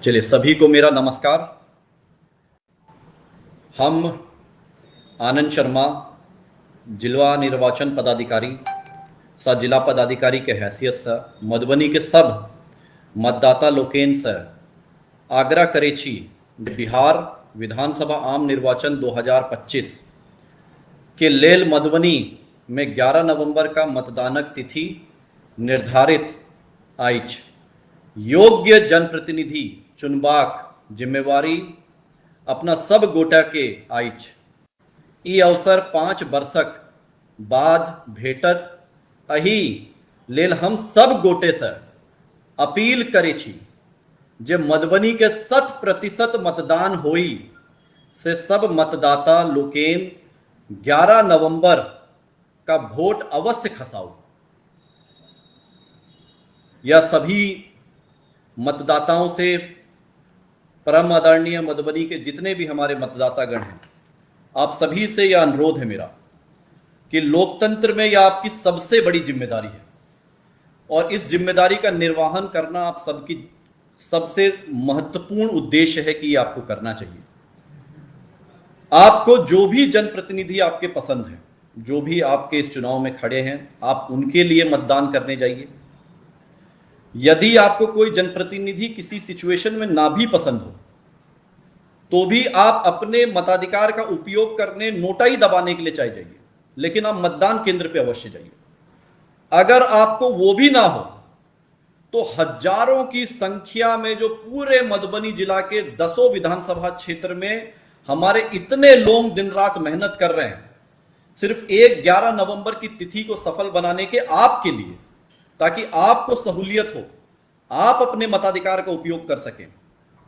चलिए, सभी को मेरा नमस्कार। हम आनंद शर्मा, जिला निर्वाचन पदाधिकारी सा जिला पदाधिकारी के हैसियत से मधुबनी के सब मतदाता लोकेन से आग्रह करे छी बिहार विधानसभा आम निर्वाचन 2025 के लेल मधुबनी में 11 नवंबर का मतदानक तिथि निर्धारित आइछ। योग्य जनप्रतिनिधि चुनबाक जिम्मेवारी अपना सब गोटा के आइछ। ई अवसर 5 वर्षक बाद भेटत, अही लेल हम सब गोटे से अपील करे छी जे मधुबनी के 100% मतदान होई से सब मतदाता लोकेन 11 नवंबर का वोट अवश्य खसाओ। यह सभी मतदाताओं से, परम आदरणीय मधुबनी के जितने भी हमारे मतदातागण हैं, आप सभी से यह अनुरोध है मेरा कि लोकतंत्र में यह आपकी सबसे बड़ी जिम्मेदारी है और इस जिम्मेदारी का निर्वहन करना आप सबकी सबसे महत्वपूर्ण उद्देश्य है कि ये आपको करना चाहिए। आपको जो भी जनप्रतिनिधि आपके पसंद है, जो भी आपके इस चुनाव में खड़े हैं, आप उनके लिए मतदान करने जाइए। यदि आपको कोई जनप्रतिनिधि किसी सिचुएशन में ना भी पसंद हो तो भी आप अपने मताधिकार का उपयोग करने, नोटाई दबाने के लिए चाहे जाइए, लेकिन आप मतदान केंद्र पे अवश्य जाइए। अगर आपको वो भी ना हो तो हजारों की संख्या में जो पूरे मधुबनी जिला के 10 विधानसभा क्षेत्र में हमारे इतने लोग दिन रात मेहनत कर रहे हैं सिर्फ एक 11 नवंबर की तिथि को सफल बनाने के आपके लिए, ताकि आपको सहूलियत हो, आप अपने मताधिकार का उपयोग कर सकें।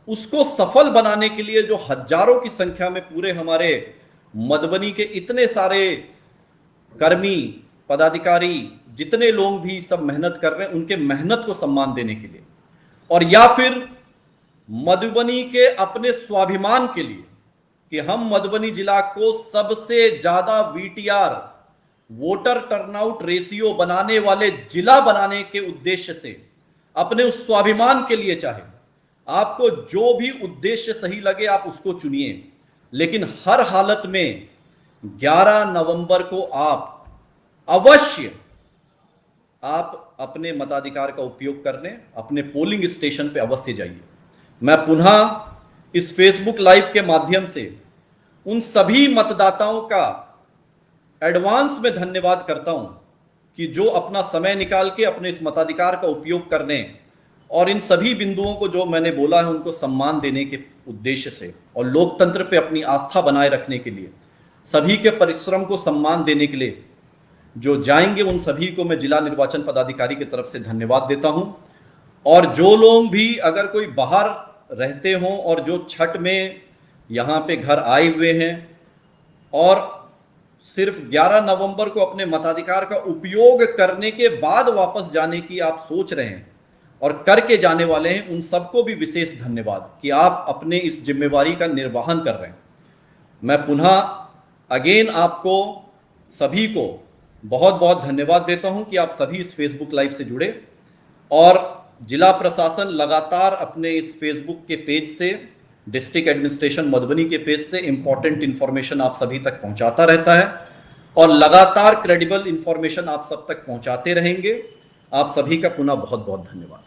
उसको सफल बनाने के लिए जो हजारों की संख्या में पूरे हमारे मधुबनी के इतने सारे कर्मी, पदाधिकारी, जितने लोग भी सब मेहनत कर रहे हैं, उनके मेहनत को सम्मान देने के लिए, और या फिर मधुबनी के अपने स्वाभिमान के लिए कि हम मधुबनी जिला को सबसे ज्यादा वीटीआर, वोटर टर्नआउट रेशियो बनाने वाले जिला बनाने के उद्देश्य से, अपने उस स्वाभिमान के लिए चाहे आपको जो भी उद्देश्य सही लगे आप उसको चुनिए, लेकिन हर हालत में 11 नवंबर को आप अवश्य आप अपने मताधिकार का उपयोग करने अपने पोलिंग स्टेशन पे अवश्य जाइए। मैं पुनः इस फेसबुक लाइव के माध्यम से उन सभी मतदाताओं का एडवांस में धन्यवाद करता हूं कि जो अपना समय निकाल के अपने इस मताधिकार का उपयोग करने और इन सभी बिंदुओं को जो मैंने बोला है उनको सम्मान देने के उद्देश्य से और लोकतंत्र पे अपनी आस्था बनाए रखने के लिए, सभी के परिश्रम को सम्मान देने के लिए जो जाएंगे, उन सभी को मैं जिला निर्वाचन पदाधिकारी की तरफ से धन्यवाद देता हूं। और जो लोग भी अगर कोई बाहर रहते हों और जो छठ में यहाँ पे घर आए हुए हैं और सिर्फ 11 नवंबर को अपने मताधिकार का उपयोग करने के बाद वापस जाने की आप सोच रहे हैं और करके जाने वाले हैं, उन सबको भी विशेष धन्यवाद कि आप अपने इस जिम्मेवारी का निर्वहन कर रहे हैं। मैं पुनः अगेन आपको सभी को बहुत बहुत धन्यवाद देता हूं कि आप सभी इस फेसबुक लाइव से जुड़े, और जिला प्रशासन लगातार अपने इस फेसबुक के पेज से, डिस्ट्रिक्ट एडमिनिस्ट्रेशन मधुबनी के पेज से इंपॉर्टेंट इंफॉर्मेशन आप सभी तक पहुंचाता रहता है और लगातार क्रेडिबल इंफॉर्मेशन आप सब तक पहुंचाते रहेंगे। आप सभी का पुनः बहुत बहुत धन्यवाद।